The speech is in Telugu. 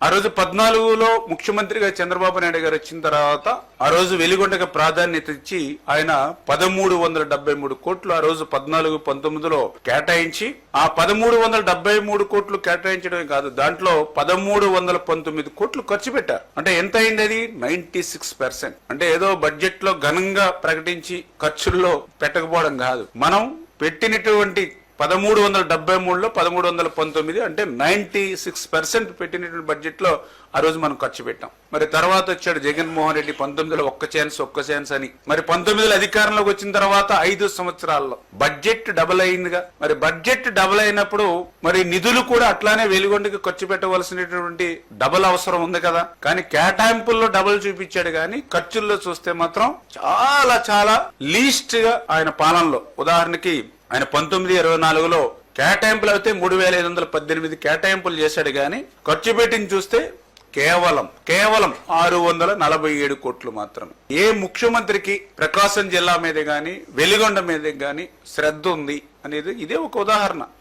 ఆ రోజు 14లో ముఖ్యమంత్రిగా చంద్రబాబు నాయుడు గారు వచ్చిన తర్వాత ఆ రోజు వెలిగొండకి ప్రాధాన్యత ఇచ్చి ఆయన 1373 కోట్లు ఆ రోజు 14-19లో కేటాయించి ఆ 1373 కోట్లు కేటాయించడమే కాదు, దాంట్లో 1319 కోట్లు ఖర్చు పెట్టారు. అంటే ఎంత అయింది అది? 96%. అంటే ఏదో బడ్జెట్ లో ఘనంగా ప్రకటించి ఖర్చుల్లో పెట్టకపోవడం కాదు, మనం పెట్టినటువంటి 1373లో 1319 అంటే 96% పెట్టినటువంటి బడ్జెట్ లో ఆ రోజు మనం ఖర్చు పెట్టాం. మరి తర్వాత వచ్చాడు జగన్మోహన్ రెడ్డి 19లో ఒక్క ఛాన్స్ అని. మరి 19లో అధికారంలోకి వచ్చిన తర్వాత 5 సంవత్సరాల్లో బడ్జెట్ డబుల్ అయిందిగా. మరి బడ్జెట్ డబుల్ అయినప్పుడు మరి నిధులు కూడా అట్లానే వెలుగొండకి ఖర్చు పెట్టవలసినటువంటి డబుల్ అవసరం ఉంది కదా. కానీ కేటాయింపుల్లో డబుల్ చూపించాడు, కానీ ఖర్చుల్లో చూస్తే మాత్రం చాలా లీస్ట్ గా ఆయన పాలనలో. ఉదాహరణకి ఆయన 1924లో కేటాయింపులు అయితే 3518 కేటాయింపులు చేశాడు, గాని ఖర్చు పెట్టింది చూస్తే కేవలం 647 కోట్లు మాత్రమే. ఏ ముఖ్యమంత్రికి ప్రకాశం జిల్లా మీద గాని వెలిగొండ మీద గాని శ్రద్ధ ఉంది అనేది ఇదే ఒక ఉదాహరణ.